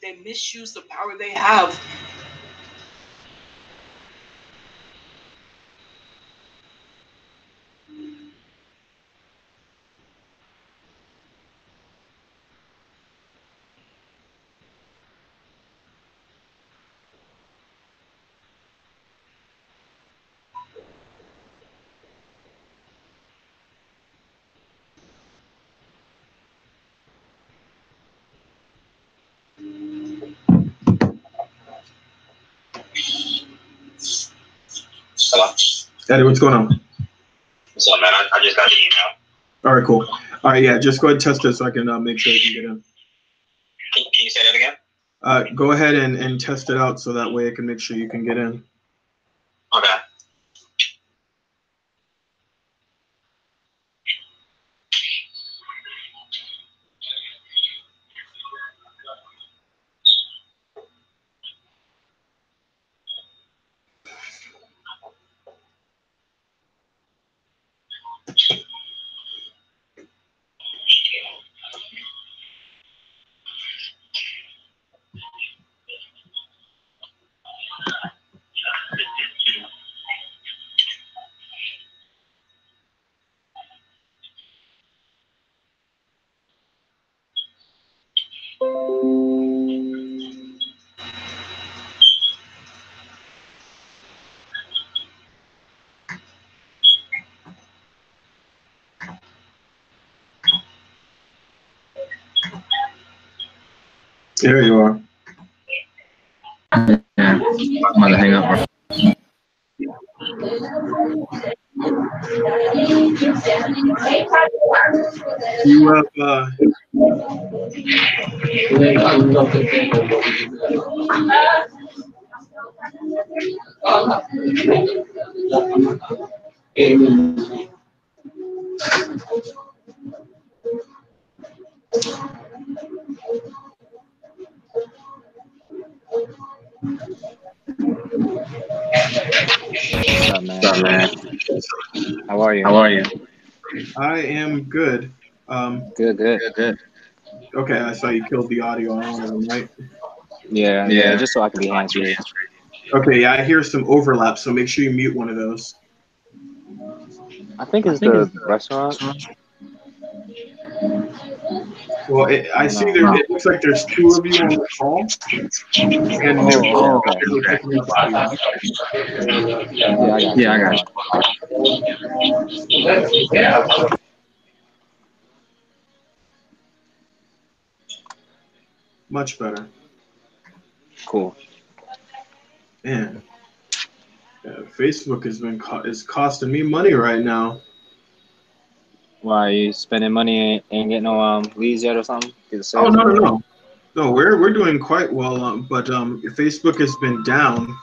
they misuse the power they have. Hello? Eddie, what's going on? What's up, man? I just got the email. All right, cool. All right, yeah, just go ahead and test it so I can make sure you can get in. Can you say that again? Go ahead and test it out so that way I can make sure you can get in. Okay. There you are. Yeah, I'm about to hang up, bro. You have What's up, man? How are you? I am good. Good. Okay, I saw you killed the audio on one of them, right? Yeah, just so I can be hands-free. Okay, yeah, I hear some overlap, so make sure you mute one of those. I think it's the restaurant. Well, I see there. It looks like there's two of you on the call, and they're both picking up audio. Yeah, I got you. Much better. Cool. Man, Facebook is costing me money right now. Why, are you spending money and ain't getting no leads yet or something? Oh, no. No, we're doing quite well, but Facebook has been down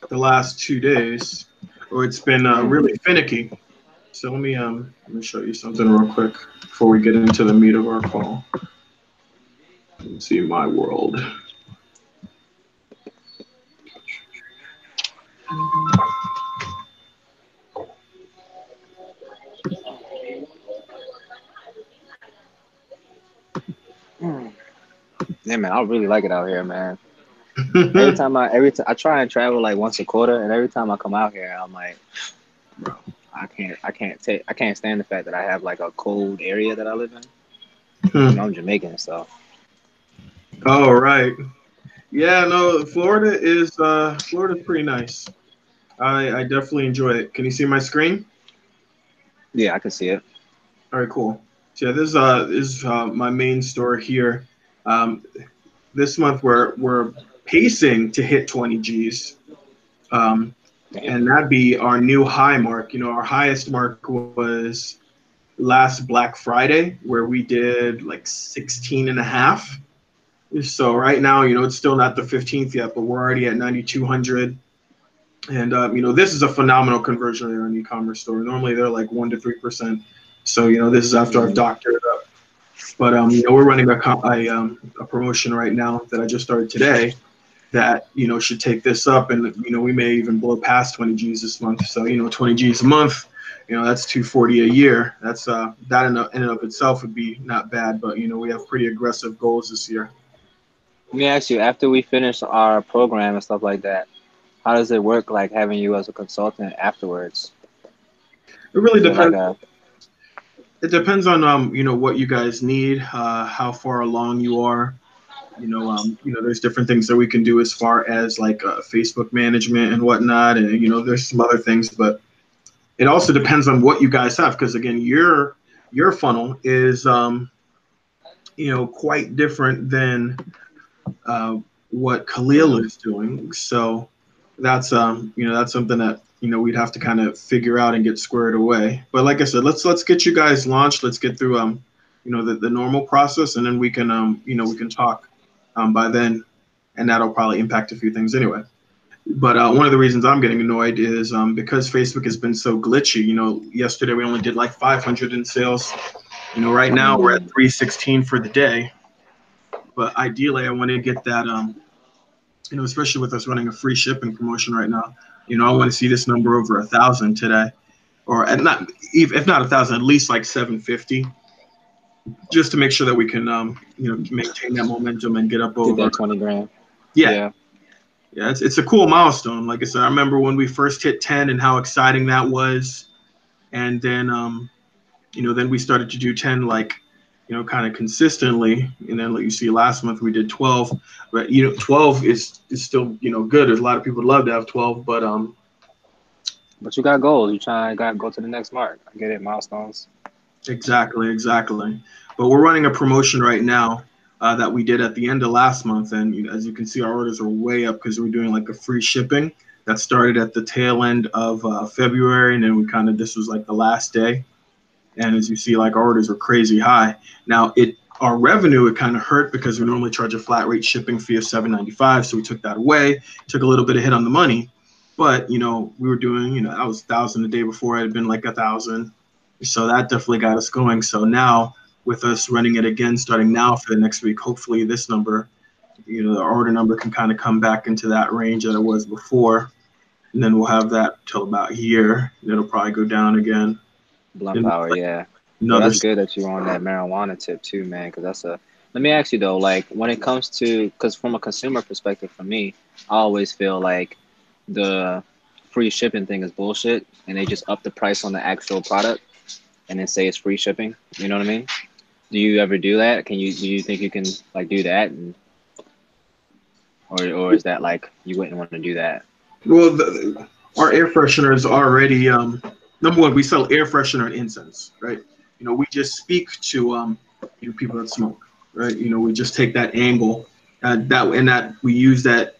the last 2 days, or it's been really finicky. So let me show you something real quick before we get into the meat of our call. Let's see my world. Yeah, man, I really like it out here, man. every time I try and travel like once a quarter, and every time I come out here, I'm like, bro, I can't stand the fact that I have like a cold area that I live in. You know, I'm Jamaican, so. Oh, right. Yeah, no, Florida's pretty nice. I definitely enjoy it. Can you see my screen? Yeah, I can see it. All right, cool. So yeah, this is my main store here. This month we're pacing to hit 20 G's, and that'd be our new high mark. You know, our highest mark was last Black Friday, where we did like 16 and a half. So right now, you know, it's still not the 15th yet, but we're already at 9,200. And you know, this is a phenomenal conversion rate on an e-commerce store. Normally they're like 1 to 3%. So you know, this is after I've doctored it up. But you know, we're running a promotion right now that I just started today that, you know, should take this up, and you know, we may even blow past 20 G's this month. So you know, 20 G's a month, you know, that's 240 a year. That's that in and of itself would be not bad. But you know, we have pretty aggressive goals this year. Let me ask you, after we finish our program and stuff like that, how does it work, like having you as a consultant afterwards? It really Is it like depends. a It depends on what you guys need, how far along you are. There's different things that we can do as far as like Facebook management and whatnot, and there's some other things, but it also depends on what you guys have, because again, your funnel is quite different than uh, what Khalil is doing. So that's something that we'd have to kind of figure out and get squared away. But like I said, let's get you guys launched. Let's get through the normal process, and then we can we can talk by then, and that'll probably impact a few things anyway. But one of the reasons I'm getting annoyed is because Facebook has been so glitchy. Yesterday we only did like 500 in sales. Right now we're at 316 for the day. But ideally, I want to get that, especially with us running a free shipping promotion right now. I want to see this number over 1,000 today, or at not if not 1,000, at least like 750, just to make sure that we can, maintain that momentum and get up get over. that 20 grand? Yeah. Yeah, it's a cool milestone. Like I said, I remember when we first hit 10 and how exciting that was, and then then we started to do 10 like kind of consistently, and then like you see last month we did 12, but 12 is still good. There's a lot of people would love to have 12, but But you got goals. You trying to go to the next mark. I get it, milestones. exactly. But we're running a promotion right now that we did at the end of last month, and as you can see, our orders are way up because we're doing like a free shipping that started at the tail end of February, and then this was like the last day. And as you see, like our orders are crazy high. Now our revenue, it kind of hurt because we normally charge a flat rate shipping fee of $7.95. So we took that away, took a little bit of hit on the money. But, we were doing, I was 1,000 the day before, it had been like 1,000. So that definitely got us going. So now with us running it again, starting now for the next week, hopefully this number, the order number can kind of come back into that range that it was before. And then we'll have that till about here. And it'll probably go down again. Blunt power, yeah. Well, that's good that you're on that marijuana tip too, man. Because that's a. Let me ask you though, like when it comes to, because from a consumer perspective, for me, I always feel like the free shipping thing is bullshit, and they just up the price on the actual product, and then say it's free shipping. You know what I mean? Do you ever do that? Do you think you can like do that, or is that like you wouldn't want to do that? Well, our air freshener is already number one. We sell air freshener and incense, right? We just speak to people that smoke, right? We just take that angle, that we use that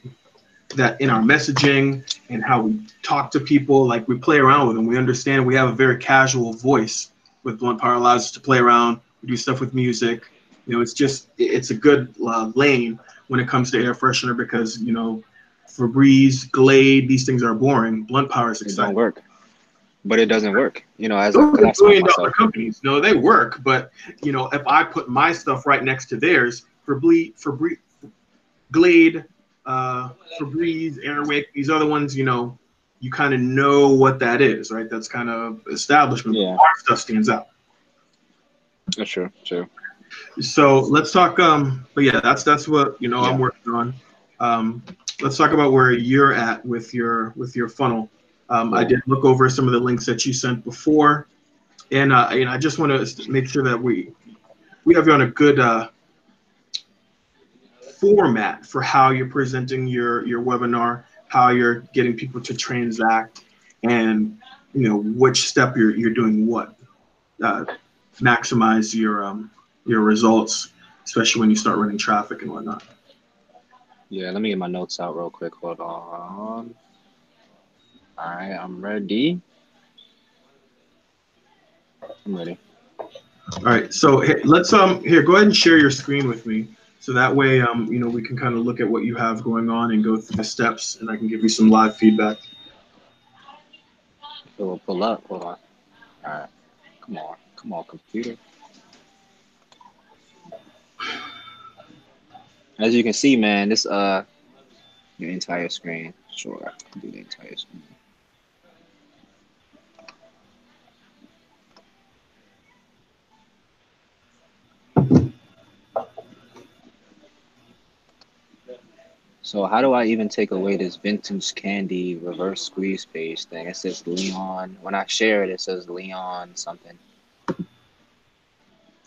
in our messaging and how we talk to people. Like we play around with them. We understand we have a very casual voice with Blunt Power, allows us to play around. We do stuff with music. It's a good lane when it comes to air freshener because Febreze, Glade, these things are boring. Blunt Power is exciting. It don't work. But it doesn't work, as those because I smoke $1 billion myself. companies. No, they work, but if I put my stuff right next to theirs, Febreze, Glade, Febreze, Airwick, these other ones, you kind of know what that is, right? That's kind of establishment. Yeah. Our stuff stands out. That's true. So let's talk. But yeah, that's what I'm working on. Let's talk about where you're at with your funnel. Cool. I did look over some of the links that you sent before, and I just want to make sure that we have you on a good format for how you're presenting your webinar, how you're getting people to transact, and which step you're doing what. Maximize your results, especially when you start running traffic and whatnot. Yeah, let me get my notes out real quick. Hold on. All right, I'm ready. I'm ready. All right, so let's here, go ahead and share your screen with me, so that way we can kind of look at what you have going on and go through the steps, and I can give you some live feedback. So we'll pull up. Hold on. All right, come on, computer. As you can see, man, this your entire screen. Sure, I can do the entire screen. So how do I even take away this vintage candy reverse squeeze page thing? It says Leon. When I share it, it says Leon something. And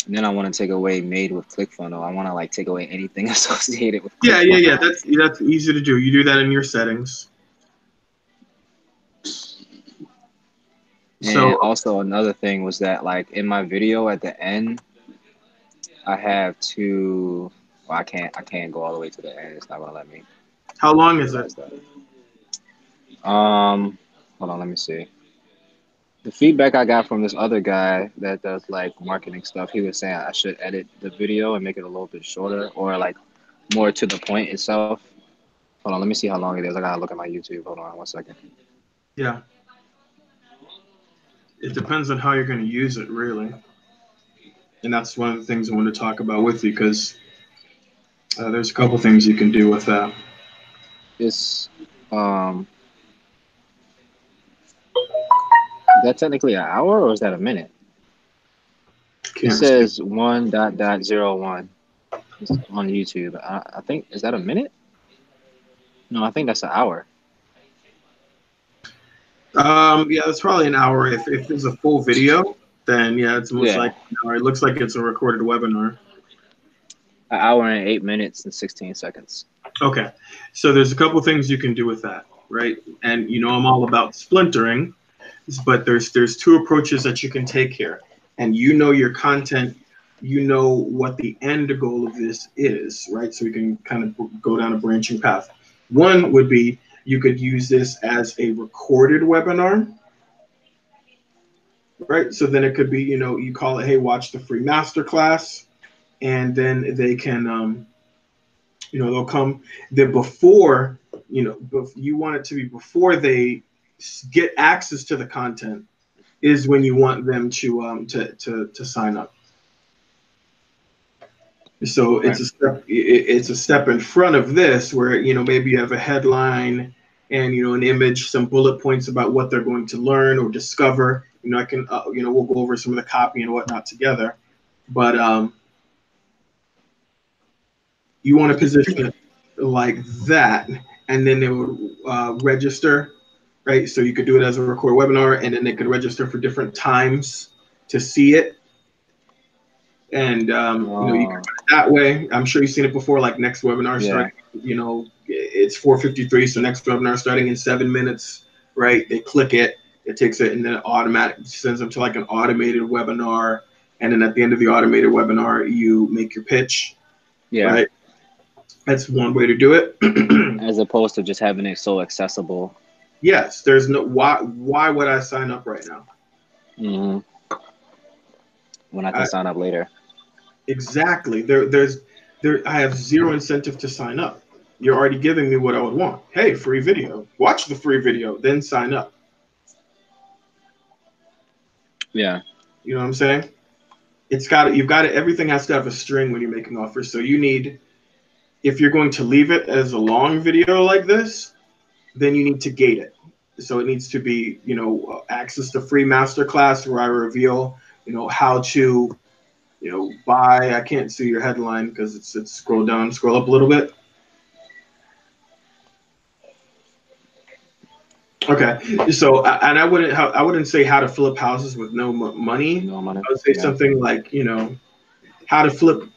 then I want to take away made with ClickFunnels. I want to like take away anything associated with ClickFunnels. Yeah. That's easy to do. You do that in your settings. And So also another thing was that like in my video at the end, I have to. Well, I can't go all the way to the end. It's not gonna let me. how long is it? That. Hold on, let me see. The feedback I got from this other guy that does like marketing stuff, he was saying I should edit the video and make it a little bit shorter or like more to the point itself. Hold on, let me see how long it is. I gotta look at my YouTube. Hold on 1 second. Yeah. It depends on how you're going to use it, really. And that's one of the things I want to talk about with you because there's a couple things you can do with that. It's is that technically an hour or is that a minute? It says 1.01 on YouTube. I think, is that a minute? No, I think that's an hour. Yeah, it's probably an hour. If there's a full video, then yeah, it's most like an hour. It looks like it's a recorded webinar. An hour and 8 minutes and 16 seconds. Okay, so there's a couple things you can do with that, right? And you know I'm all about splintering, but there's two approaches that you can take here. And you know your content, you know what the end goal of this is, right? So we can kind of go down a branching path. One would be you could use this as a recorded webinar, right? So then it could be, you know, you call it, hey, watch the free masterclass, and then they can, you know, they'll come then before, you know, you want it to be before they get access to the content is when you want them to sign up. So Right. it's a step in front of this where, you know, maybe you have a headline and, you know, an image, some bullet points about what they're going to learn or discover. You know, I can, you know, we'll go over some of the copy and whatnot together, but you want to position it like that, and then they would register, right? So you could do it as a recorded webinar, and then they could register for different times to see it. And you know, you can put it that way. I'm sure you've seen it before, like next webinar starting, you know, it's 4:53, so next webinar starting in 7 minutes, right? They click it, it takes it, and then it automatically sends them to like an automated webinar. And then at the end of the automated webinar, you make your pitch, right? That's one way to do it. As opposed to just having it so accessible. Yes, there's no why would I sign up right now? Mm-hmm. When I can sign up later. Exactly. I have zero incentive to sign up. You're already giving me what I would want. Hey, free video. Watch the free video, then sign up. Yeah. You know what I'm saying? Everything has to have a string when you're making offers. So you need, if you're going to leave it as a long video like this, then you need to gate it. So it needs to be, you know, access to free masterclass where I reveal, you know, how to, you know, buy. I can't see your headline because it's scroll up a little bit. Okay, so and I wouldn't say how to flip houses with no money. No money. I would say something like, you know, how to flip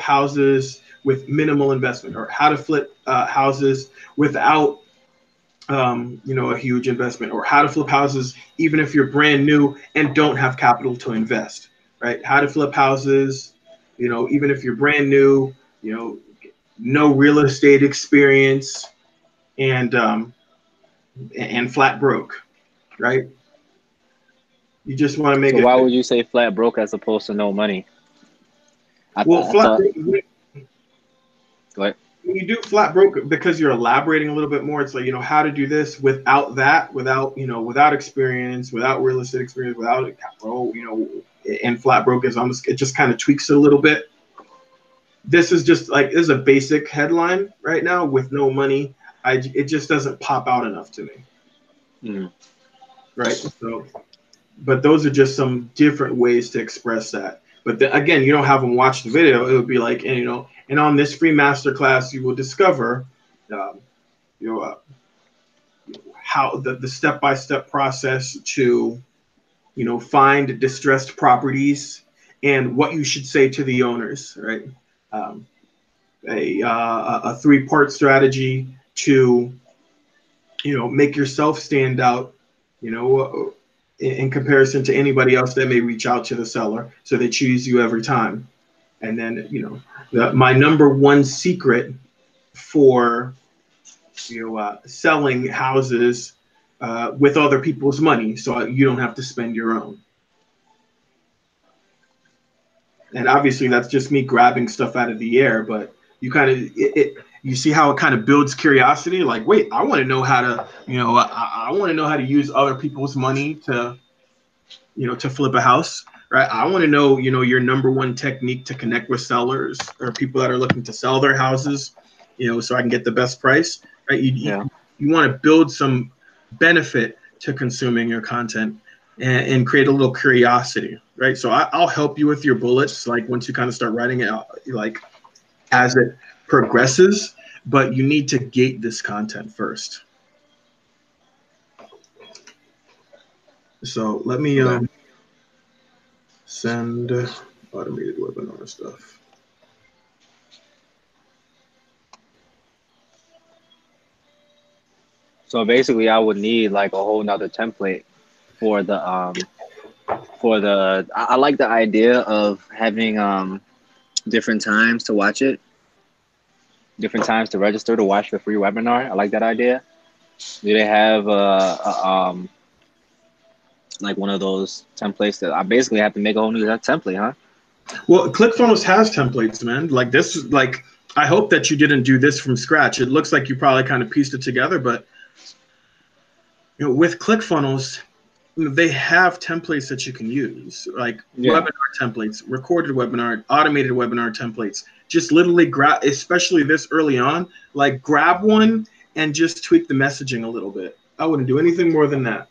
houses with minimal investment, or how to flip houses without you know, a huge investment, or how to flip houses even if you're brand new and don't have capital to invest, right? How to flip houses, you know, even if you're brand new, you know, no real estate experience, and flat broke, right? You just want to make So it. why would you say flat broke as opposed to no money? Flat broke. Go ahead. When you do flat broke, because you're elaborating a little bit more, it's like, you know, how to do this without that, without, you know, without experience, without real estate experience, without, you know, and flat broke is almost, it just kind of tweaks it a little bit. This is just like, this is a basic headline right now with no money. It just doesn't pop out enough to me. Mm. Right. So, but those are just some different ways to express that. But again, you don't have them watch the video. It would be like, and, you know, And on this free masterclass, you will discover, um, you know, how the step-by-step process to, find distressed properties and what you should say to the owners, right? Um, a three-part strategy to, make yourself stand out, in comparison to anybody else that may reach out to the seller, so they choose you every time. And then, my number one secret for, selling houses with other people's money, so you don't have to spend your own. And obviously, that's just me grabbing stuff out of the air, but you kind of you see how it kind of builds curiosity. Like, wait, I want to know how to, I want to know how to use other people's money to, to flip a house, right? I want to know, your number one technique to connect with sellers or people that are looking to sell their houses, so I can get the best price, right? You want to build some benefit to consuming your content and create a little curiosity, right? So I'll help you with your bullets, like once you kind of start writing it out, like as it progresses, but you need to gate this content first. So let me send automated webinar stuff. So basically, I would need like a whole nother template for the I like the idea of having different times to watch it, different times to register to watch the free webinar. I like that idea. Do they have like one of those templates that I basically have to make a whole new template, huh? Well, ClickFunnels has templates, man. Like this, like I hope that you didn't do this from scratch. It looks like you probably kind of pieced it together, but with ClickFunnels, they have templates that you can use, like webinar templates, recorded webinar, automated webinar templates. Just literally grab, especially this early on, like grab one and just tweak the messaging a little bit. I wouldn't do anything more than that.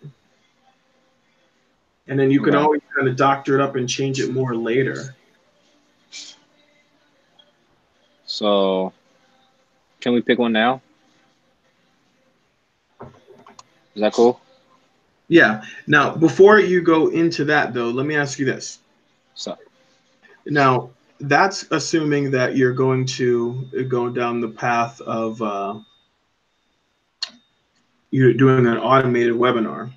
And then you can always kind of doctor it up and change it more later. So can we pick one now? Is that cool? Yeah. Now, before you go into that, though, let me ask you this. So now, that's assuming that you're going to go down the path of you're doing an automated webinar.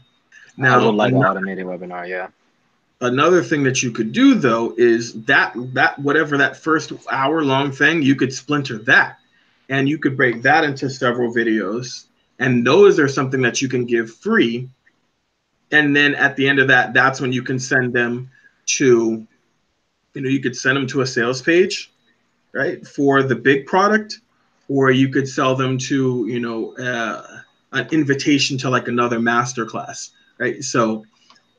Now, I would like an automated webinar, yeah. Another thing that you could do, though, is that whatever that first hour-long thing, you could splinter that, and you could break that into several videos, and those are something that you can give free. And then at the end of that, that's when you can send them to, you could send them to a sales page, right, for the big product, or you could sell them to, an invitation to like another masterclass, right? So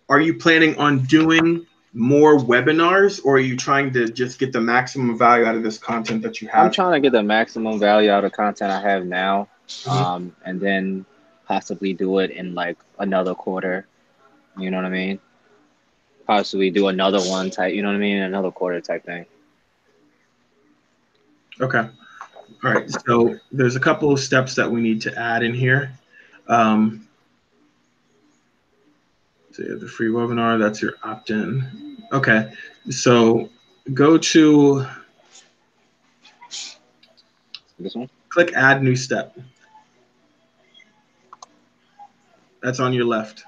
are you planning on doing more webinars, or are you trying to just get the maximum value out of this content that you have? I'm trying to get the maximum value out of content I have now, and then possibly do it in like another quarter. You know what I mean? Possibly do another one type, you know what I mean? Another quarter type thing. Okay. All right. So there's a couple of steps that we need to add in here. So you have the free webinar, that's your opt-in. Okay. So go to This one? click add new step. That's on your left.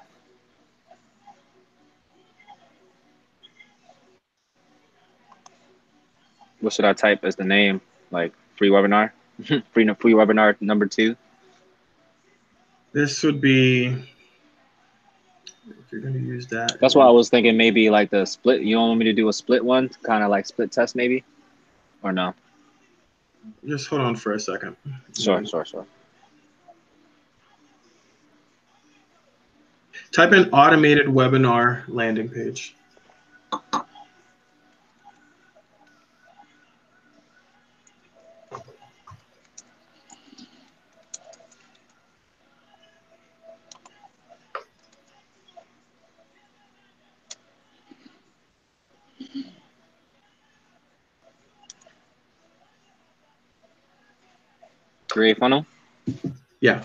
What should I type as the name? Like free webinar? free webinar number 2? This would be, if you're going to use that. That's why I was thinking maybe like the split. You don't want me to do a split one? Kind of like split test maybe? Or no? Just hold on for a second. Sure. Type in automated webinar landing page. Create funnel? Yeah.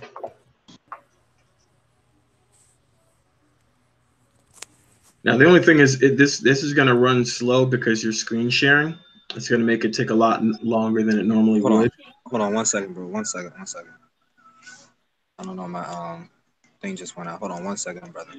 Now the only thing is this is going to run slow because you're screen sharing. It's going to make it take a lot longer than it normally would. Hold on 1 second, bro. 1 second. I don't know, my thing just went out. Hold on 1 second, brother.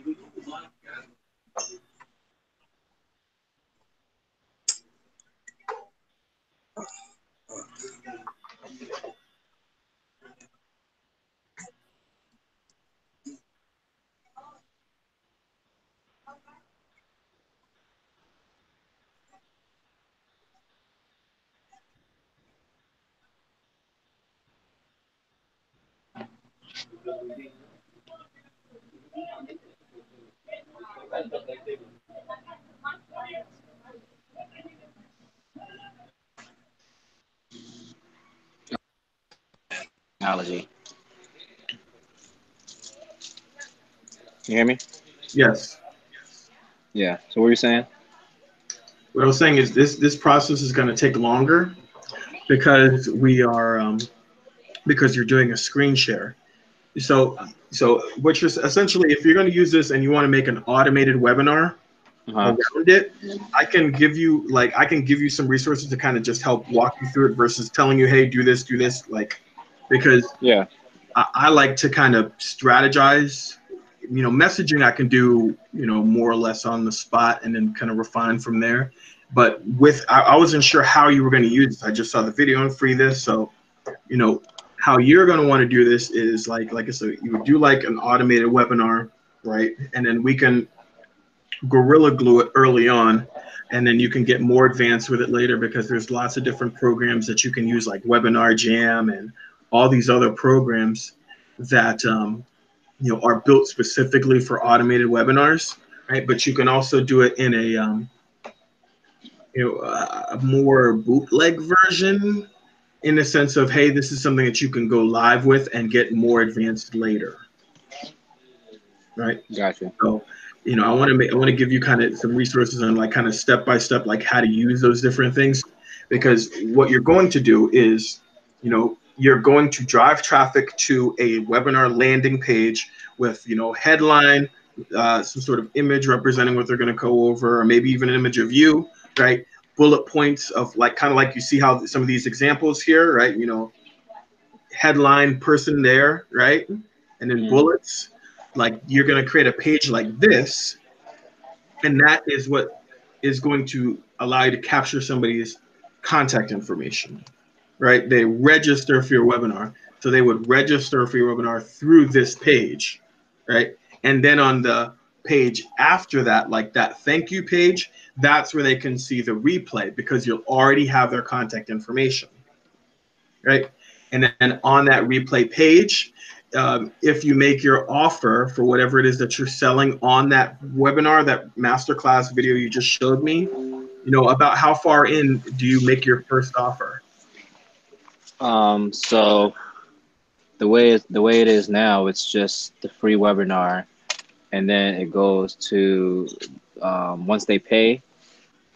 Technology. You hear me? Yes. Yeah. So what are you saying? What I was saying is this process is going to take longer because we are because you're doing a screen share. So what you're essentially, if you're going to use this and you want to make an automated webinar around it, I can give you some resources to kind of just help walk you through it versus telling you, hey, do this, like, because Yeah. I like to kind of strategize. Messaging I can do, more or less on the spot and then kind of refine from there. But I wasn't sure how you were going to use this. I just saw the video and free this. So, how you're going to want to do this is like I said, you would do like an automated webinar, right? And then we can gorilla glue it early on, and then you can get more advanced with it later because there's lots of different programs that you can use, like Webinar Jam and all these other programs that are built specifically for automated webinars, right? But you can also do it in a more bootleg version, in the sense of, hey, this is something that you can go live with and get more advanced later, right? Gotcha. So, I want to give you kind of some resources on like kind of step by step, like how to use those different things, because what you're going to do is, you're going to drive traffic to a webinar landing page with, headline, some sort of image representing what they're going to go over, or maybe even an image of you, right? Bullet points of like, kind of like you see how some of these examples here, right? Headline, person there, right? And then bullets. Like, you're going to create a page like this, and that is what is going to allow you to capture somebody's contact information, right? They register for your webinar. So they would register for your webinar through this page, right? And then on the page after that, like that thank you page, that's where they can see the replay because you'll already have their contact information, right? And then on that replay page, if you make your offer for whatever it is that you're selling on that webinar, that masterclass video you just showed me, about how far in do you make your first offer? So the way it is now, it's just the free webinar, and then it goes to once they pay,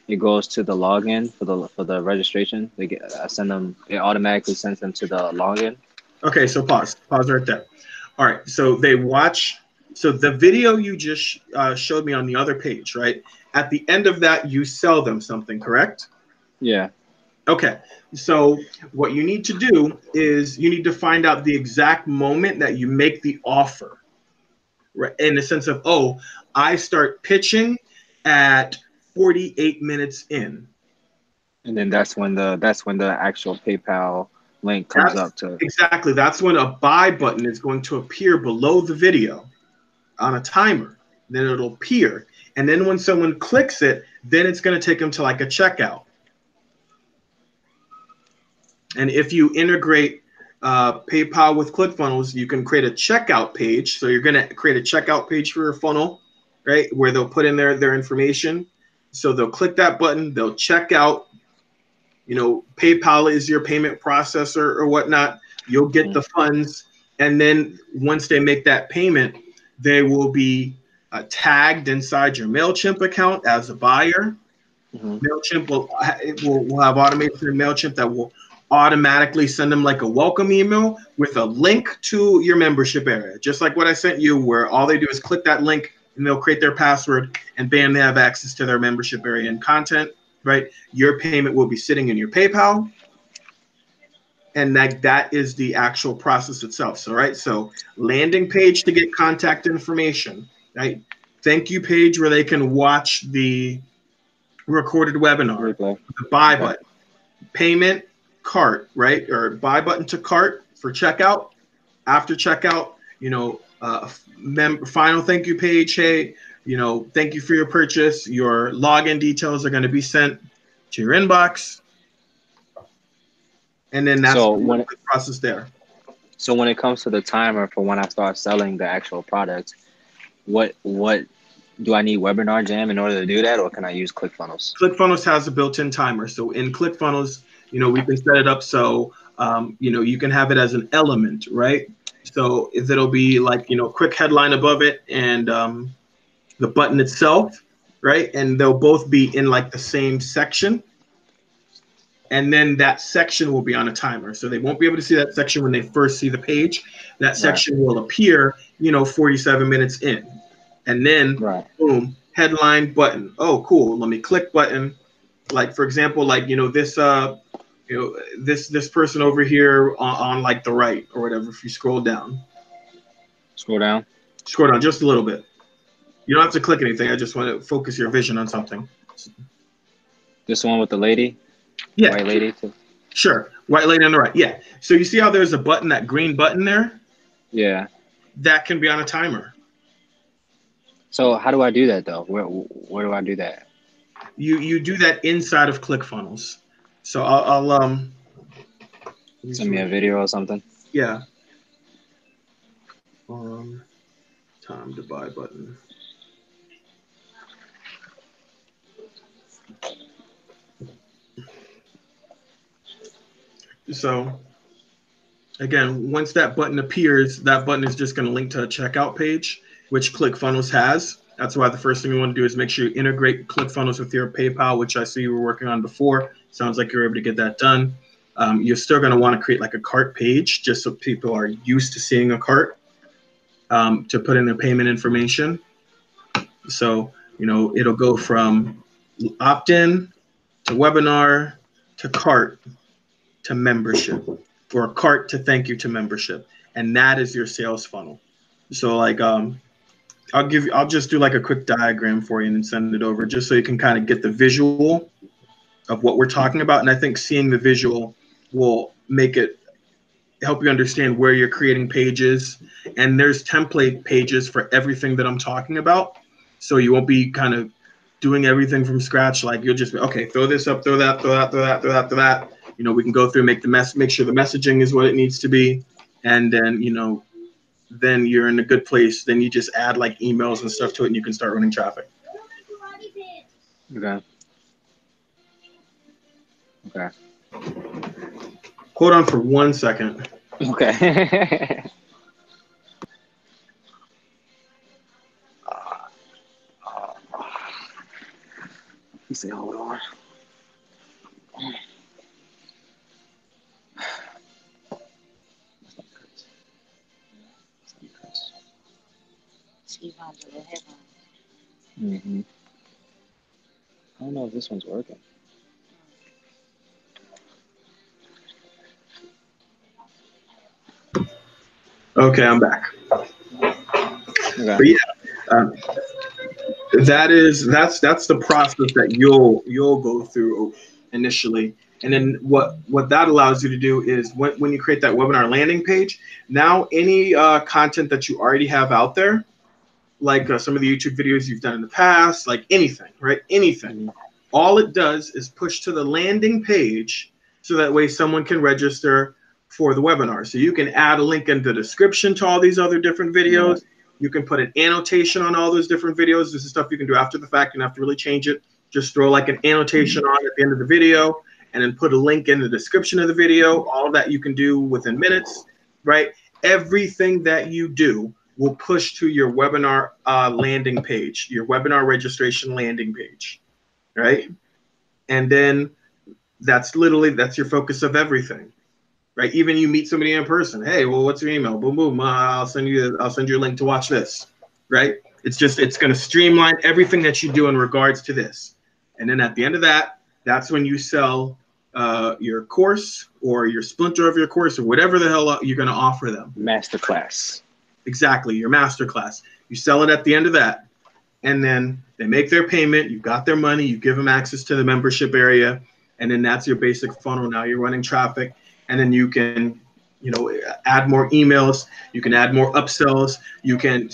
it goes to the login for the registration. I send them. It automatically sends them to the login. Okay, so pause right there. All right, so they watch. So the video you just showed me on the other page, right? At the end of that, you sell them something, correct? Yeah. Okay, so what you need to do is you need to find out the exact moment that you make the offer, right? In the sense of, oh, I start pitching at 48 minutes in. And then that's when the actual PayPal link comes up to. Exactly. That's when a buy button is going to appear below the video on a timer. Then it'll appear. And then when someone clicks it, then it's going to take them to like a checkout. And if you integrate PayPal with ClickFunnels, you can create a checkout page. So you're going to create a checkout page for your funnel, right? Where they'll put in their information. So they'll click that button, they'll check out. PayPal is your payment processor or whatnot. You'll get the funds. And then once they make that payment, they will be tagged inside your MailChimp account as a buyer. MailChimp will have automation in MailChimp that will automatically send them like a welcome email with a link to your membership area, just like what I sent you, where all they do is click that link and they'll create their password, and bam, they have access to their membership area and content, right? Your payment will be sitting in your PayPal, and that is the actual process itself. So, right, so landing page to get contact information, right? Thank you page where they can watch the recorded webinar, Replay. the buy button, payment, cart, right? Or buy button to cart for checkout. After checkout, final thank you page. Hey, thank you for your purchase. Your login details are going to be sent to your inbox. And then that's the process there. So when it comes to the timer for when I start selling the actual product, what do I need Webinar Jam in order to do that, or can I use ClickFunnels? ClickFunnels has a built-in timer. So in ClickFunnels, we can set it up so you can have it as an element, right? So it'll be like quick headline above it and the button itself, right? And they'll both be in like the same section. And then that section will be on a timer. So they won't be able to see that section when they first see the page. That section will appear, 47 minutes in. And then, boom, headline button. Oh, cool. Let me click button. Like, for example, like, this person over here on like the right or whatever, if you scroll down. Scroll down just a little bit. You don't have to click anything. I just want to focus your vision on something. This one with the lady? Yeah. White lady too? Sure. White lady on the right. Yeah. So you see how there's a button, that green button there? Yeah. That can be on a timer. So how do I do that though? Where do I do that? You do that inside of ClickFunnels. So I'll send me a video or something. Yeah. Time to buy button. So again, once that button appears, that button is just going to link to a checkout page, which ClickFunnels has. That's why the first thing you want to do is make sure you integrate ClickFunnels with your PayPal, which I see you were working on before. Sounds like you're able to get that done. You're still going to want to create like a cart page just so people are used to seeing a cart to put in their payment information. So, it'll go from opt-in to webinar to cart to membership, or cart to thank you to membership. And that is your sales funnel. So like, I'll just do like a quick diagram for you and send it over just so you can kind of get the visual of what we're talking about. And I think seeing the visual will help you understand where you're creating pages. And there's template pages for everything that I'm talking about. So you won't be kind of doing everything from scratch. Like you'll just be, okay, throw this up, throw that, throw that, throw that, throw that, throw that. We can go through, make sure the messaging is what it needs to be. And then, then you're in a good place. Then you just add like emails and stuff to it and you can start running traffic. Okay. Hold on for 1 second. Okay. He said, hold on. Mm-hmm. I don't know if this one's working. Okay, I'm back. Okay. But yeah, that's the process that you'll go through initially. And then what that allows you to do is when you create that webinar landing page, now any content that you already have out there, like some of the YouTube videos you've done in the past, like anything, right? Anything. Mm-hmm. All it does is push to the landing page so that way someone can register for the webinar. So you can add a link in the description to all these other different videos. Mm-hmm. You can put an annotation on all those different videos. This is stuff you can do after the fact. You don't have to really change it. Just throw like an annotation on at the end of the video and then put a link in the description of the video. All of that you can do within minutes, right? Everything that you do will push to your webinar landing page, your webinar registration landing page, right? And then That's your focus of everything, right? Even you meet somebody in person. Hey, well, what's your email? Boom, boom. I'll send you a link to watch this, right? It's going to streamline everything that you do in regards to this. And then at the end of that, that's when you sell your course or your splinter of your course or whatever the hell you're going to offer them. Masterclass. Exactly, your masterclass. You sell it at the end of that, and then they make their payment. You've got their money. You give them access to the membership area, and then that's your basic funnel. Now you're running traffic, and then you can, add more emails. You can add more upsells. You can,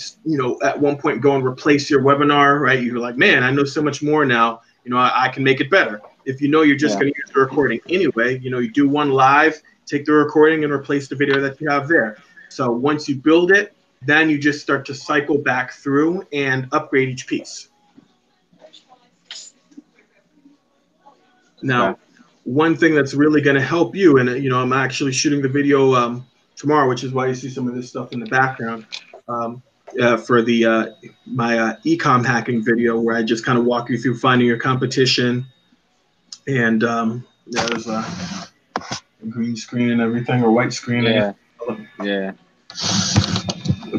at one point go and replace your webinar, right? You're like, man, I know so much more now. I can make it better. If you're just going to use the recording anyway, you do one live, take the recording and replace the video that you have there. So once you build it, then you just start to cycle back through and upgrade each piece. Now, one thing that's really going to help you, and I'm actually shooting the video tomorrow, which is why you see some of this stuff in the background for the my eCom hacking video, where I just kind of walk you through finding your competition, and there's a green screen and everything, or white screen. Yeah. Yeah.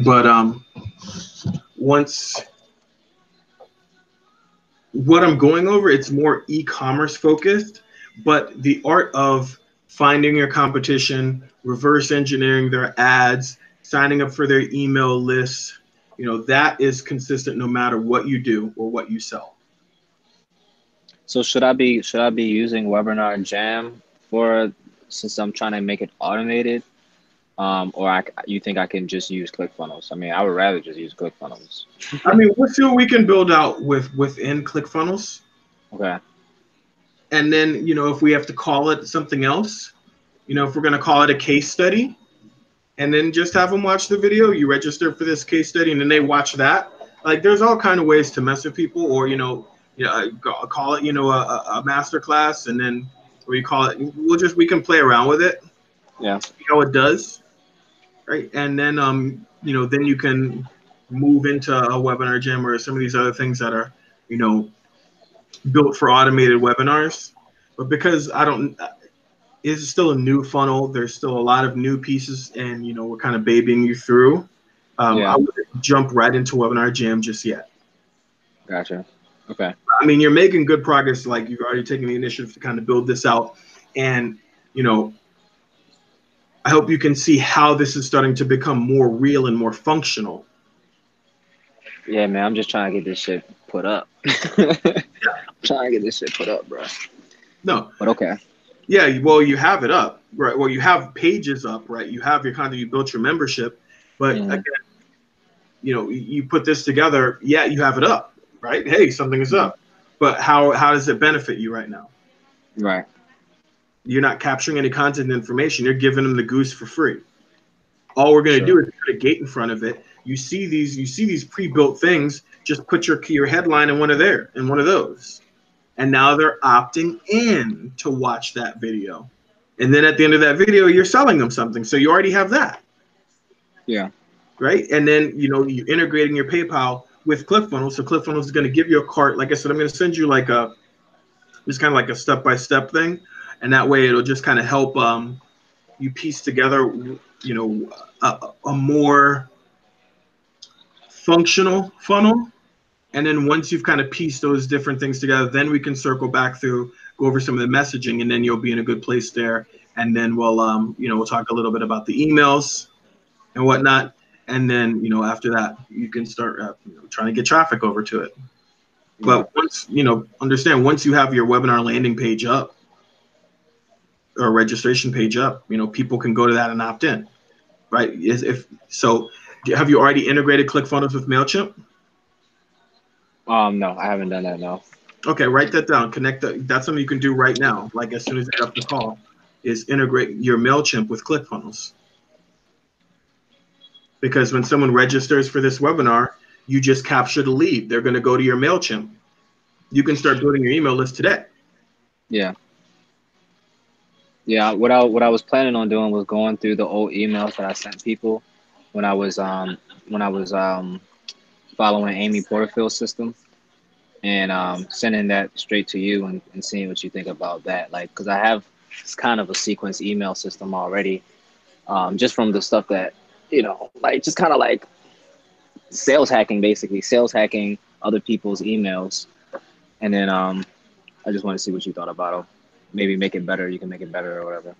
But what I'm going over, it's more e-commerce focused, but the art of finding your competition, reverse engineering their ads, signing up for their email lists, that is consistent no matter what you do or what you sell. So should I be using Webinar Jam since I'm trying to make it automated? Or you think I can just use ClickFunnels? I mean, I would rather just use ClickFunnels. I mean, we'll see what we can build out within ClickFunnels. Okay. And then, if we have to call it something else, if we're going to call it a case study, and then just have them watch the video, you register for this case study, and then they watch that. Like, there's all kind of ways to mess with people, or, call it, a master class, and then we call it, we can play around with it. Yeah. See how it does. Right, and then then you can move into a webinar gym or some of these other things that are built for automated webinars. But because it's still a new funnel, there's still a lot of new pieces, and we're kind of babying you through. I wouldn't jump right into webinar jam just yet. Gotcha. Okay. I mean, you're making good progress. Like, you've already taken the initiative to kind of build this out, and I hope you can see how this is starting to become more real and more functional. Yeah, man, I'm just trying to get this shit put up. Trying to get this shit put up, bro. No. But okay. Yeah, well, you have it up, right? Well, you have pages up, right? You have your content, you built your membership, but again, you put this together, yeah, you have it up, right? Hey, something is up. But how does it benefit you right now? Right. You're not capturing any content information. You're giving them the goose for free. All we're going to do is put a gate in front of it. You see these pre-built things. Just put your headline in one of those, and now they're opting in to watch that video. And then at the end of that video, you're selling them something. So you already have that. Yeah. Right. And then you're integrating your PayPal with ClickFunnels. So ClickFunnels is going to give you a cart. Like I said, I'm going to send you just kind of like a step-by-step thing. And that way it'll just kind of help you piece together, a more functional funnel. And then once you've kind of pieced those different things together, then we can circle back through, go over some of the messaging, and then you'll be in a good place there. And then we'll talk a little bit about the emails and whatnot. And then, after that, you can start trying to get traffic over to it. But once, understand, once you have your webinar landing page up, or registration page up, people can go to that and opt in, right? Have you already integrated ClickFunnels with MailChimp? No, I haven't done that, no. Okay, write that down. That's something you can do right now. Like, as soon as I get off the call, is integrate your MailChimp with ClickFunnels. Because when someone registers for this webinar, you just capture the lead. They're going to go to your MailChimp. You can start building your email list today. Yeah. Yeah, what I was planning on doing was going through the old emails that I sent people when I was following Amy Porterfield's system, and sending that straight to you and seeing what you think about that. Like, because I have it's kind of a sequence email system already, just from the stuff that like just kind of like sales hacking, basically sales hacking other people's emails, and then I just want to see what you thought about it. Maybe make it better. You can make it better or whatever.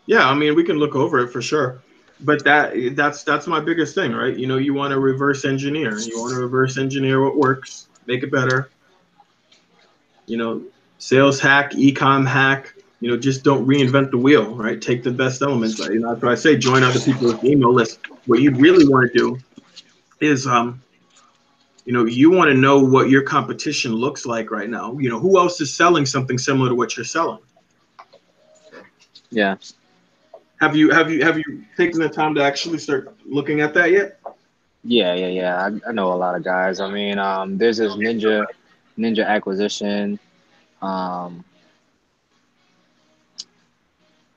Yeah, I mean, we can look over it for sure. But that's my biggest thing, right? You want to reverse engineer. You want to reverse engineer what works, make it better. Sales hack, eCom hack. Just don't reinvent the wheel, right? Take the best elements. That's what I say. Join other people's email list. What you really want to do is, you want to know what your competition looks like right now. Who else is selling something similar to what you're selling? Yeah. Have you taken the time to actually start looking at that yet? Yeah. I know a lot of guys. I mean, there's this Ninja Acquisition.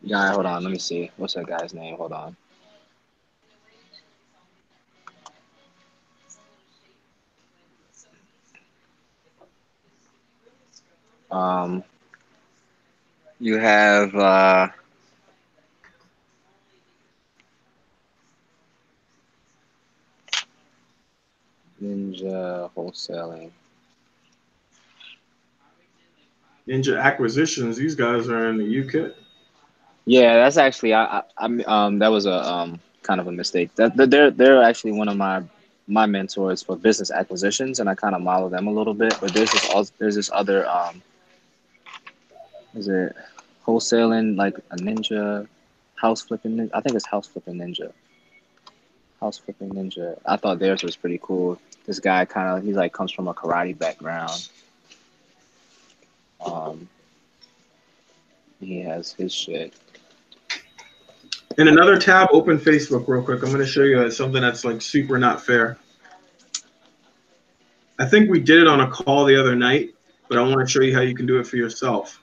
Guy, hold on, let me see. What's that guy's name? Hold on. You have Ninja Wholesaling. Ninja Acquisitions. These guys are in the UK. Yeah, that's actually I that was a kind of a mistake. They're actually one of my mentors for business acquisitions, and I kind of model them a little bit. But there's this other is it wholesaling like a ninja house flipping? I think it's house flipping ninja. House flipping ninja. I thought theirs was pretty cool. This guy kind of he like comes from a karate background. Um, he has his shit. In another tab, open Facebook real quick. I'm going to show you something that's like super not fair. I think we did it on a call the other night, but I want to show you how you can do it for yourself.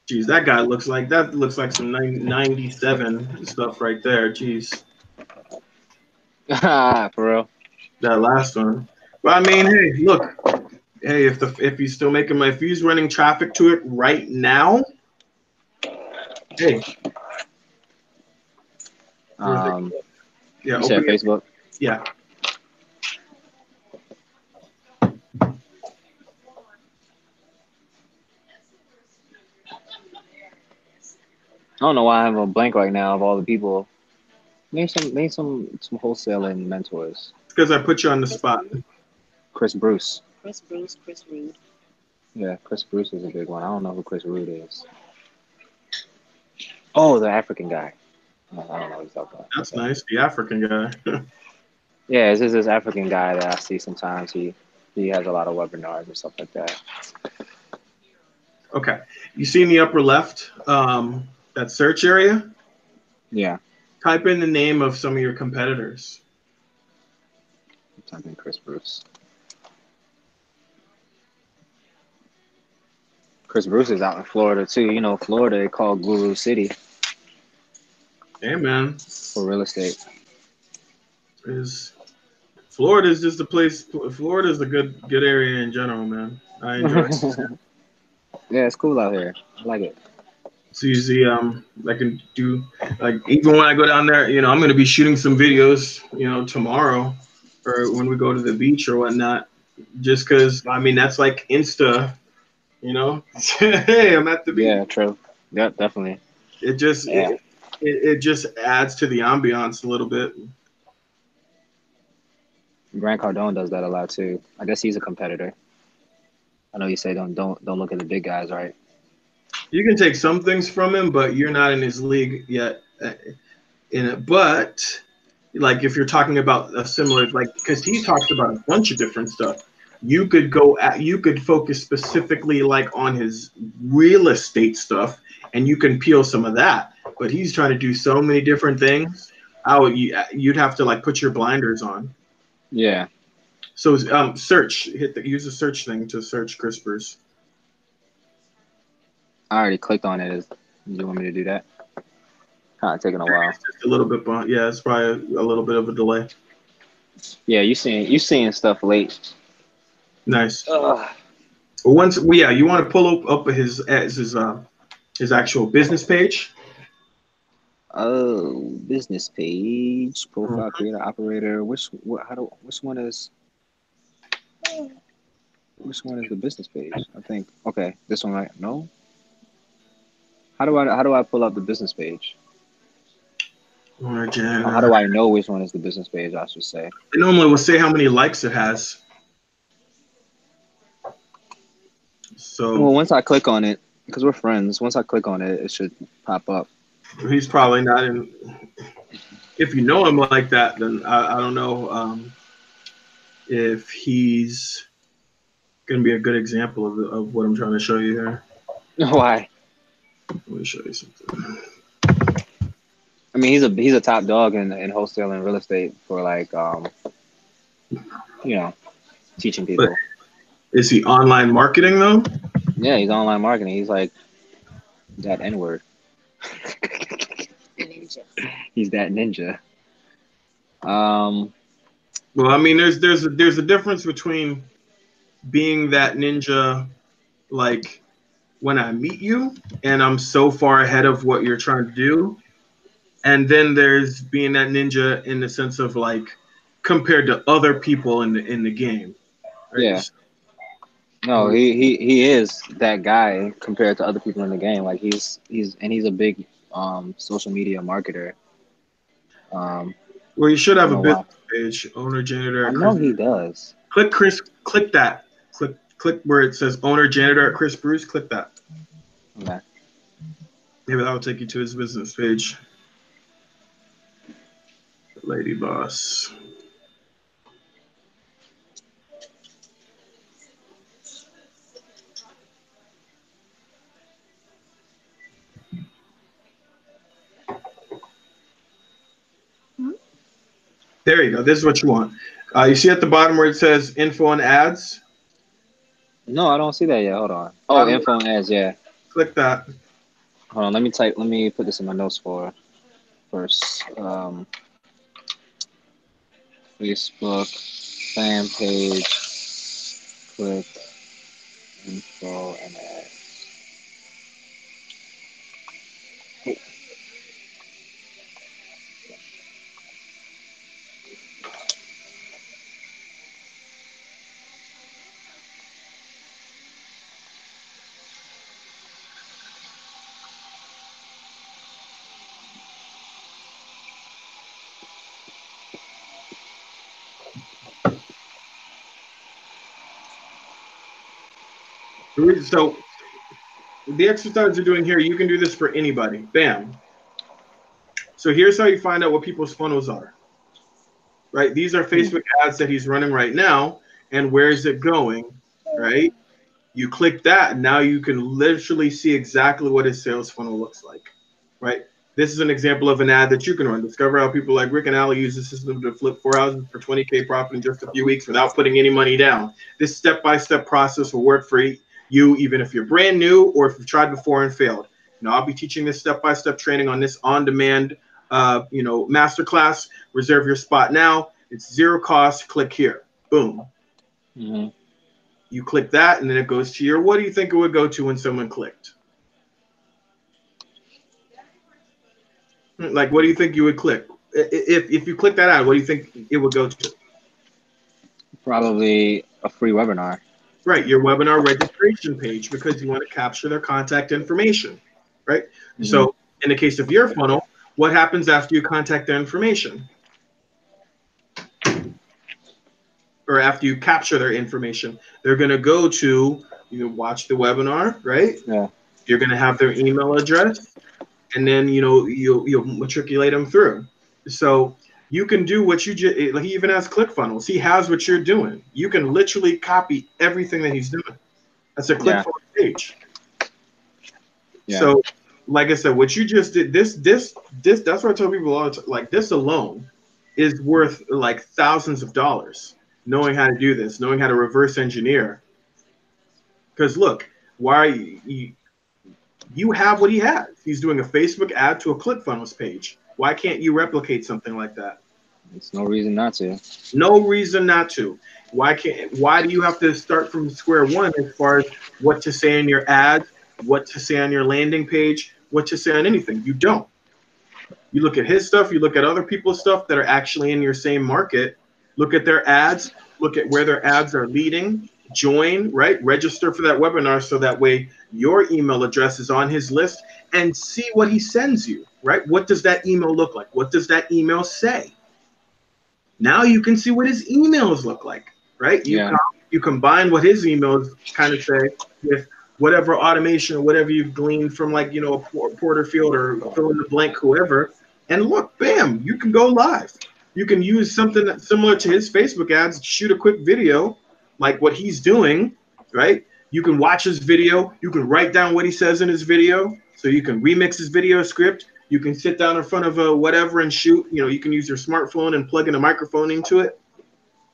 Geez, that guy looks like some 97 stuff right there. Geez. For real. That last one. But I mean, hey, look. Hey, if he's still making money, if he's running traffic to it right now, hey. Yeah, you said Facebook. Yeah. I don't know why I have a blank right now of all the people. Name some wholesaling mentors. It's because I put you on the spot. Chris Bruce. Chris Rude. Yeah, Chris Bruce is a big one. I don't know who Chris Rude is. Oh, the African guy. I don't know what he's talking about. That's nice. The African guy. Yeah, it's just this African guy that I see sometimes. He has a lot of webinars and stuff like that. Okay. You see in the upper left, that search area? Yeah. Type in the name of some of your competitors. Type in Chris Bruce. Chris Bruce is out in Florida too. Florida they call Guru City. Hey man. For real estate. Florida is just a place. Florida is a good area in general, man. I enjoy it. Yeah, it's cool out here. I like it. It's easy. I can do like even when I go down there, I'm going to be shooting some videos, tomorrow, or when we go to the beach or whatnot. Just because that's like Insta, Hey, I'm at the beach. Yeah, true. Yeah, definitely. It just it just adds to the ambiance a little bit. Grant Cardone does that a lot too. I guess he's a competitor. I know you say don't look at the big guys, right? You can take some things from him, but you're not in his league yet. But like if you're talking about a similar, like because he talks about a bunch of different stuff, you could focus specifically like on his real estate stuff, and you can peel some of that. But he's trying to do so many different things. You'd have to like put your blinders on. Yeah. So search, use the search thing to search Chris Bruce. I already clicked on it. Do you want me to do that? Kind of taking a while. It's just a little bit, yeah, it's probably a little bit of a delay. Yeah, you seeing stuff late. Nice. Ugh. Once, yeah, you want to pull up his actual business page. Oh, business page, Mhm. profile creator, operator. Which one is the business page? I think. Okay, this one, right? No. How do I pull up the business page? Owner Or how janitor. do I know which one is the business page? I should say. It normally will say how many likes it has. Well, So once I click on it, because we're friends, once I click on it, it should pop up. he's probably not in. If you know him like that, then I don't know if he's going to be a good example of what I'm trying to show you here. Why? Let me show you something. I mean, he's a top dog in wholesale and real estate for like teaching But people. is he online marketing though? Yeah, he's online marketing. He's like that N word. He's that ninja. Um, Well, I mean, there's a difference between being that ninja, like when I meet you and I'm so far ahead of what you're trying to do, and then there's being that ninja in the sense of like compared to other people in the game, right? yeah. No, he is that guy compared to other people in the game. Like he's a big social media marketer. Um, Well, you should I have don't a know business why. page, owner janitor I at know Chris. he does. Click that. Click where it says owner janitor at Chris Bruce. Click that. Okay. Maybe that will take you to his business page. Lady Boss. There you go. This is what you want. You see at the bottom where it says info and ads? No, I don't see that yet. Hold on. Oh, Bottom info left, and ads. Yeah. click that. Hold on. Let me put this in my notes for first. Facebook fan page. Click info and ads. So the exercise you're doing here, you can do this for anybody. Bam. So here's how you find out what people's funnels are. Right? These are Facebook ads that he's running right now. And where is it going? Right? You click that, and now you can literally see exactly what his sales funnel looks like. Right? This is an example of an ad that you can run. Discover how people like Rick and Ali use the system to flip 4 houses for 20K profit in just a few weeks without putting any money down. This step-by-step process will work for you, even if you're brand new or if you've tried before and failed. Now, I'll be teaching this step-by-step training on this on-demand, masterclass. Reserve your spot now. It's zero cost. Click here. Boom. Mm-hmm. You click that, and then it goes to your. What do you think it would go to when someone clicked? Like, what do you think you would click? If you click that out, what do you think it would go to? Probably a free webinar. Right, your webinar registration page, because you want to capture their contact information, right? Mm-hmm. So in the case of your funnel, what happens after you contact their information? Or after you capture their information? They're going to go to, watch the webinar, right? Yeah. You're going to have their email address, and then, you'll matriculate them through. So you can do what you just, he even has ClickFunnels. He has what you're doing. You can literally copy everything that he's doing. That's a ClickFunnels page. Yeah. So, like I said, what you just did, this, that's what I tell people all the time. Like, this alone is worth like thousands of dollars, knowing how to do this, knowing how to reverse engineer. Because look, why you have what he has. He's doing a Facebook ad to a ClickFunnels page. Why can't you replicate something like that? It's no reason not to. No reason not to. Why do you have to start from square one as far as what to say in your ads, what to say on your landing page, what to say on anything? You don't. You look at his stuff, you look at other people's stuff that are actually in your same market, look at their ads, look at where their ads are leading, join, right? Register for that webinar so that way your email address is on his list, and see what he sends you, right? What does that email look like? What does that email say? Now you can see what his emails look like, right? You combine what his emails kind of say with whatever automation or whatever you've gleaned from, like, a Porterfield or fill in the blank, whoever, and look, bam, you can go live. You can use something that's similar to his Facebook ads, shoot a quick video like what he's doing, right? You can watch his video. You can write down what he says in his video. So you can remix his video script. You can sit down in front of a whatever and shoot. You can use your smartphone and plug in a microphone into it,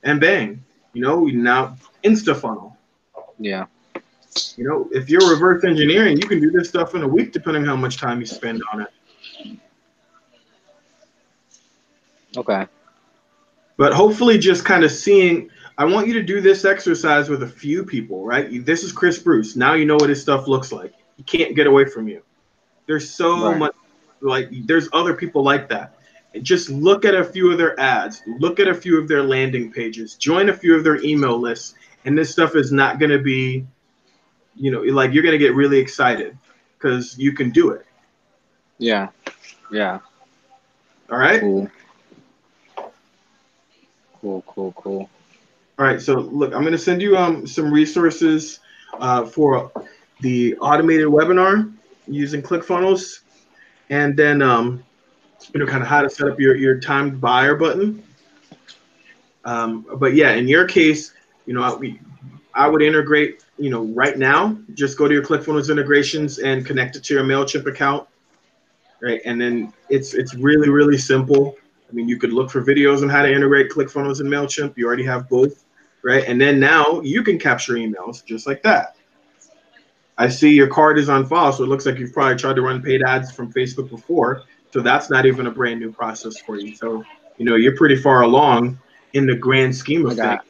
and bang, now InstaFunnel. Yeah. If you're reverse engineering, you can do this stuff in a week, depending on how much time you spend on it. Okay. But hopefully just kind of seeing, I want you to do this exercise with a few people, right? This is Chris Bruce. Now you know what his stuff looks like. He can't get away from you. There's so much, there's other people like that. Just look at a few of their ads. Look at a few of their landing pages. Join a few of their email lists. And this stuff is not going to be, you're going to get really excited because you can do it. Yeah. Yeah. All right? Cool. All right, so look, I'm going to send you some resources for the automated webinar using ClickFunnels, and then kind of how to set up your timed buyer button. But yeah, in your case, I would integrate, right now, just go to your ClickFunnels integrations and connect it to your MailChimp account, right? And then it's really, really simple. I mean, you could look for videos on how to integrate ClickFunnels and MailChimp. You already have both, right? And then now you can capture emails just like that. I see your card is on file, so it looks like you've probably tried to run paid ads from Facebook before. So that's not even a brand new process for you. So, you're pretty far along in the grand scheme of things.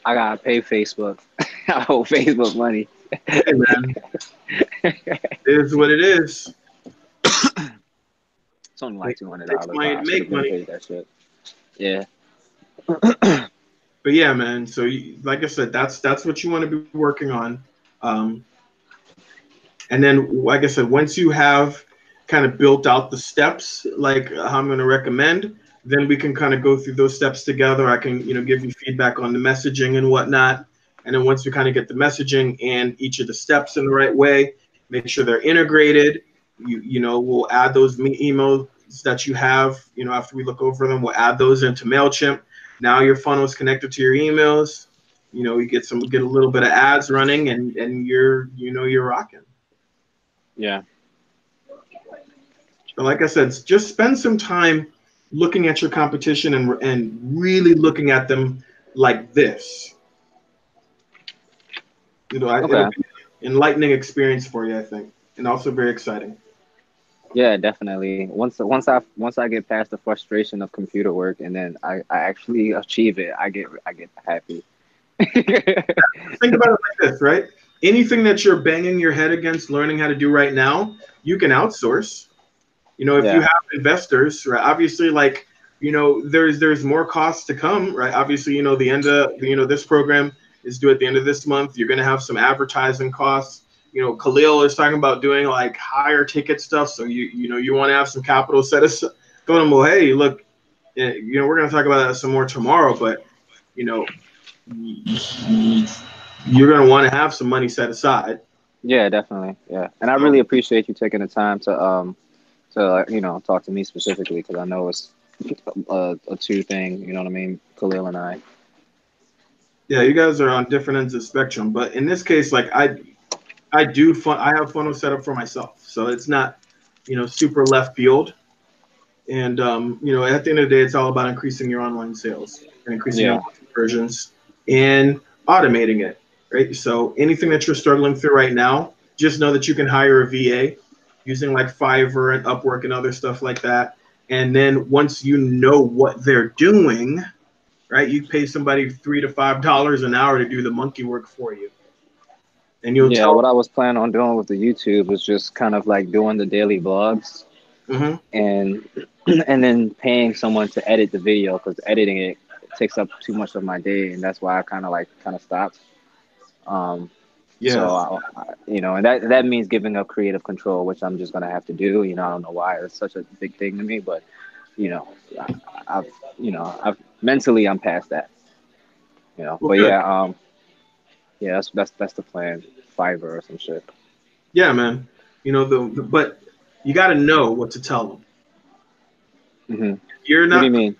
I got to pay Facebook. I owe Facebook money. Hey, man. It is what it is. It's only like $200. Make money. Paid that shit. Yeah. But yeah, man. So, like I said, that's what you want to be working on. And then, like I said, once you have kind of built out the steps, like how I'm going to recommend, then we can kind of go through those steps together. I can, give you feedback on the messaging and whatnot. And then once we kind of get the messaging and each of the steps in the right way, make sure they're integrated. We'll add those emails that you have, after we look over them, we'll add those into MailChimp. Now your funnel is connected to your emails. You get a little bit of ads running, and you're rocking. Yeah. But like I said, just spend some time looking at your competition and really looking at them like this. It'll be an enlightening experience for you, I think, and also very exciting. Yeah, definitely. Once I get past the frustration of computer work and then I actually achieve it, I get happy. Think about it like this, right? Anything that you're banging your head against learning how to do right now, you can outsource. If you have investors, right? Obviously, there's more costs to come, right? Obviously, the end of this program is due at the end of this month. You're going to have some advertising costs. Khalil is talking about doing like higher ticket stuff. So you want to have some capital set aside. Tell them, well, hey, look, we're going to talk about that some more tomorrow, but you're going to want to have some money set aside. Yeah, definitely. Yeah. And I really appreciate you taking the time to talk to me specifically, because I know it's a two thing, you know what I mean? Khalil and I. Yeah, you guys are on different ends of the spectrum, but in this case, like I have funnel set up for myself, so it's not, super left field. And at the end of the day, it's all about increasing your online sales and increasing your conversions and automating it, right? So anything that you're struggling through right now, just know that you can hire a VA using like Fiverr and Upwork and other stuff like that. And then once you know what they're doing, right, you pay somebody $3 to $5 an hour to do the monkey work for you. And you'll Yeah, tell. what I was planning on doing with the YouTube was just kind of like doing the daily vlogs Mhm. and and then paying someone to edit the video because editing it takes up too much of my day, and that's why I kind of stopped. Um, Yeah. so you know, and that means giving up creative control, which I'm just gonna have to do. You know, I don't know why it's such a big thing to me, but you know, I've I've mentally I'm past that. You know, Well, but good. yeah, that's the plan. Fiverr or some shit. Yeah, man. You know but you got to know what to tell them. Hmm. You're What do you not mean?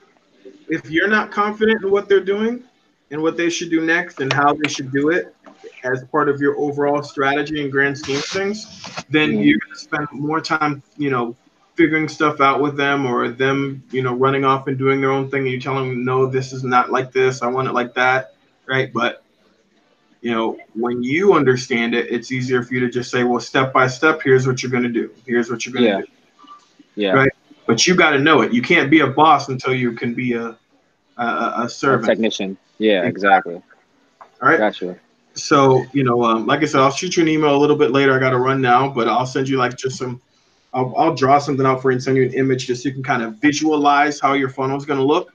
If you're not confident in what they're doing and what they should do next and how they should do it as part of your overall strategy and grand scheme of things, then Hmm. you're going to spend more time, figuring stuff out with them, or them, running off and doing their own thing. And you tell them, no, this is not like this. I want it like that. Right. But, when you understand it, it's easier for you to just say, well, step by step, here's what you're going to do. Here's what you're going to Yeah, do. yeah. Right. But you got to know it. You can't be a boss until you can be a A servant. technician. Yeah, exactly. All right. Gotcha. So, like I said, I'll shoot you an email a little bit later. I got to run now, but I'll send you like just I'll draw something out for you and send you an image just so you can kind of visualize how your funnel is going to look.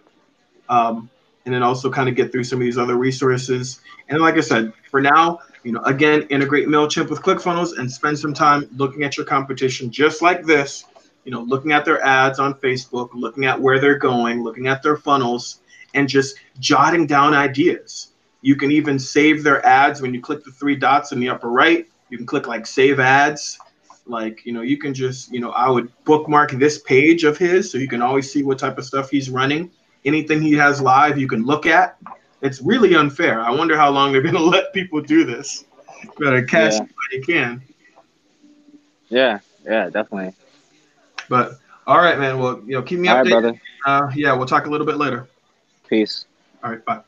And then also kind of get through some of these other resources. And like I said, for now, again, integrate MailChimp with ClickFunnels and spend some time looking at your competition just like this, looking at their ads on Facebook, looking at where they're going, looking at their funnels, and just jotting down ideas. You can even save their ads when you click the three dots in the upper right. You can click like save ads. Like, you can just, I would bookmark this page of his so you can always see what type of stuff he's running. Anything he has live, you can look at. It's really unfair. I wonder how long they're going to let people do this. Better cash Yeah, it when you can. yeah, yeah, definitely. But all right, man. Well, keep me All right, updated. brother. Yeah, we'll talk a little bit later. Peace. All right, bye.